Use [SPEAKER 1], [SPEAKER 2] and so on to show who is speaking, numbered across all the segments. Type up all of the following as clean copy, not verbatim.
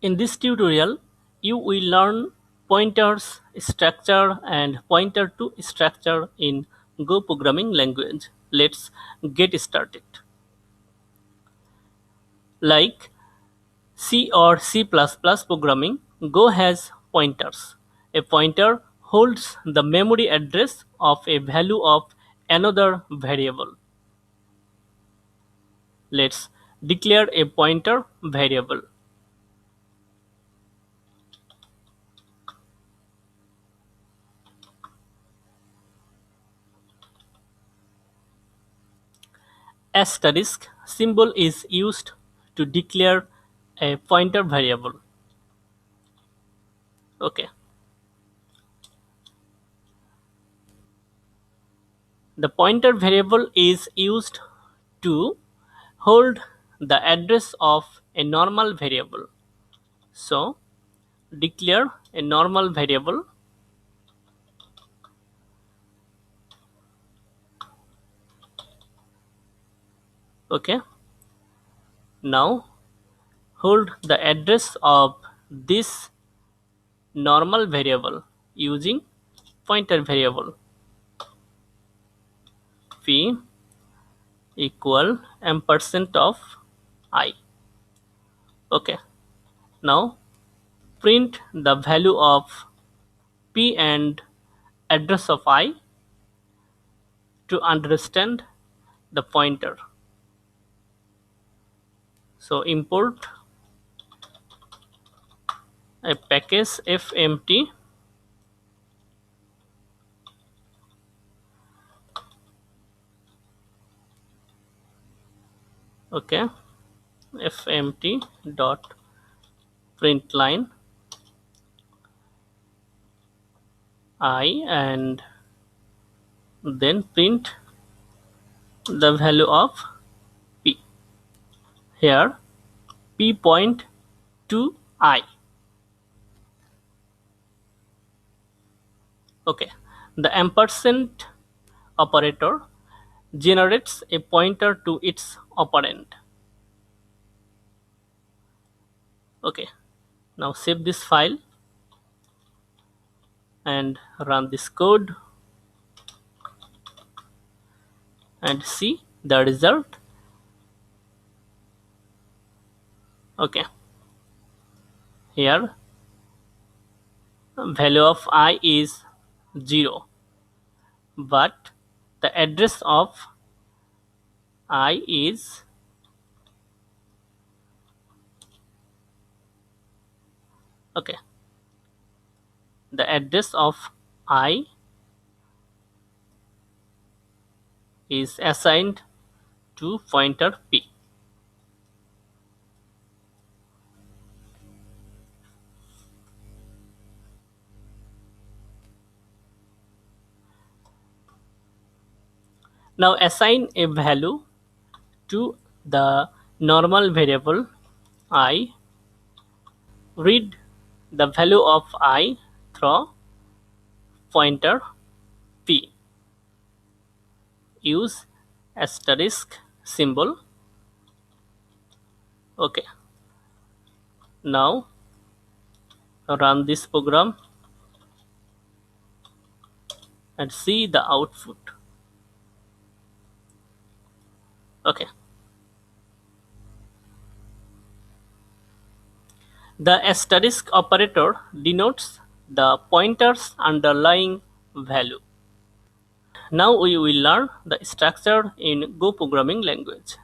[SPEAKER 1] In this tutorial, you will learn pointers, structure and pointer to structure in Go programming language. Let's get started. Like C or C++ programming, Go has pointers. A pointer holds the memory address of a value of another variable. Let's declare a pointer variable. Asterisk symbol is used to declare a pointer variable. Okay. The pointer variable is used to hold the address of a normal variable. So declare a normal variable. Okay. Now hold the address of this normal variable using pointer variable p equal ampersand of I. Okay. Now print the value of p and address of I to understand the pointer. So import a package fmt. Okay, fmt dot println I and then print the value of p. Here p point to I. Okay, the ampersand operator generates a pointer to its operand. Okay, now save this file and run this code and see the result. Okay, here value of I is 0, but the address of I is okay, the address of I is assigned to pointer p. Now assign a value to the normal variable I. Read the value of I through pointer p. Use asterisk symbol. Okay, now run this program and see the output. Okay, the asterisk operator denotes the pointer's underlying value. Now we will learn the structure in Go programming language.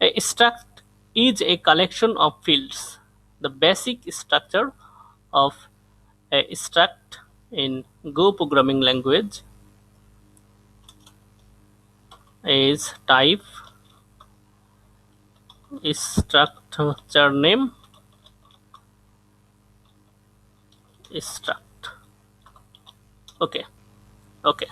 [SPEAKER 1] A struct is a collection of fields. The basic structure of a struct in Go programming language is type, structure name, struct. Okay, okay.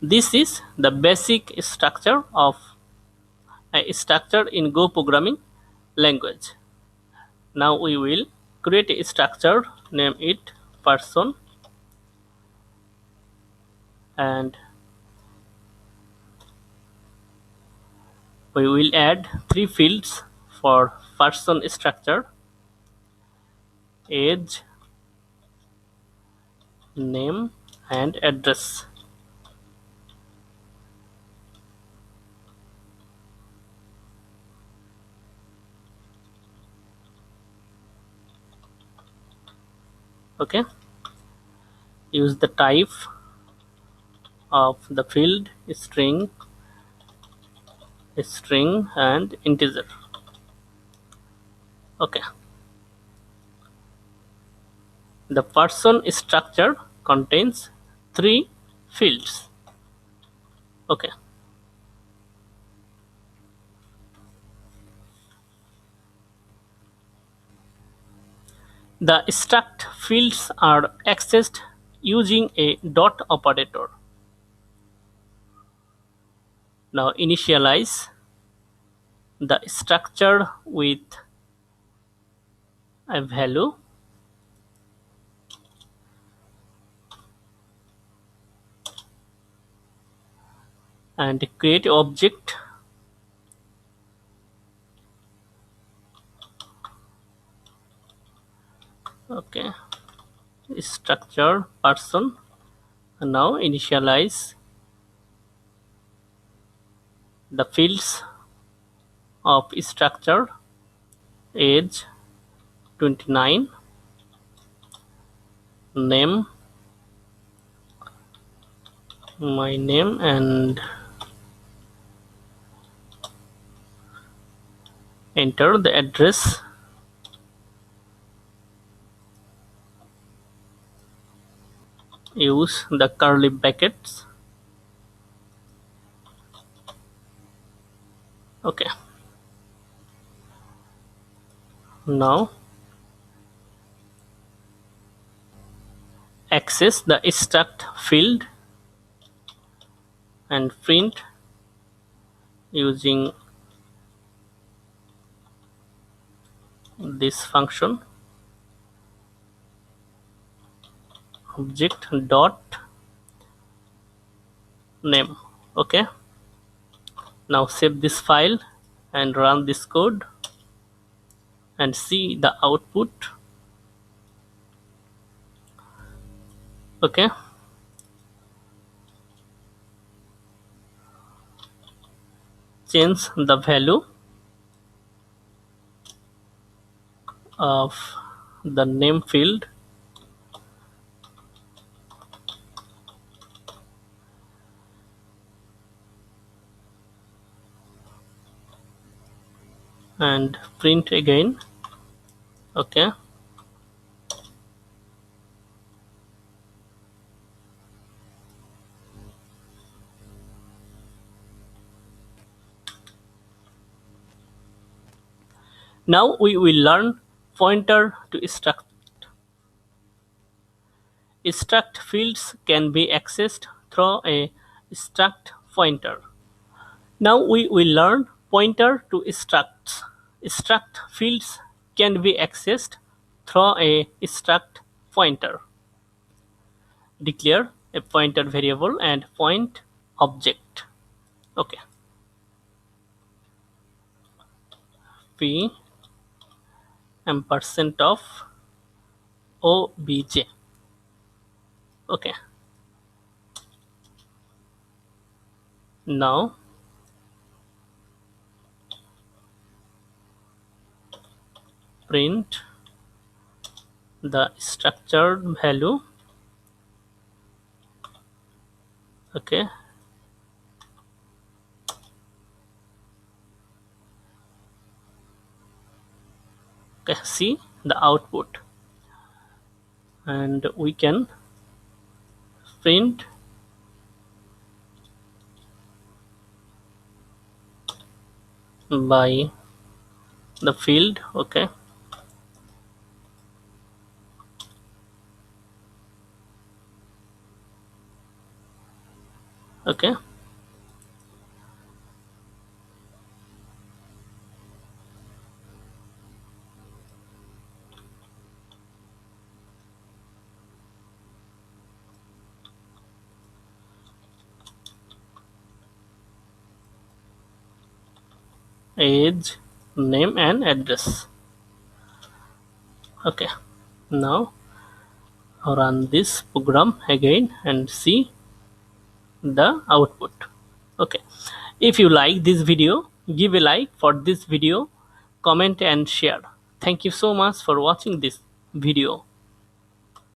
[SPEAKER 1] This is the basic structure of a structure in Go programming language. Now we will create a structure, name it person, and we will add three fields for person structure. age, name, and address. Okay, use the type of the field string and integer. Okay, the person structure contains three fields. Okay, the struct fields are accessed using a dot operator. Now initialize the structure with a value and create object. Okay, structure person. And now initialize the fields of structure, age 29, name, my name, and enter the address. Use the curly brackets. Okay, now access the struct field and print using this function object dot name. Okay, now save this file and run this code and see the output. Okay, change the value of the name field and print again. Okay, now we will learn pointer to struct. Struct fields can be accessed through a struct pointer. Now we will learn pointer to structs. Struct fields can be accessed through a struct pointer. Declare a pointer variable and point object. Okay, p ampersand of obj. Okay, now print the structured value. Okay, okay, see the output, and we can print by the field. Okay, okay, age, name, and address. Okay, Now run this program again and see the output. Okay, if you like this video, give a like for this video, comment and share. Thank you so much for watching this video.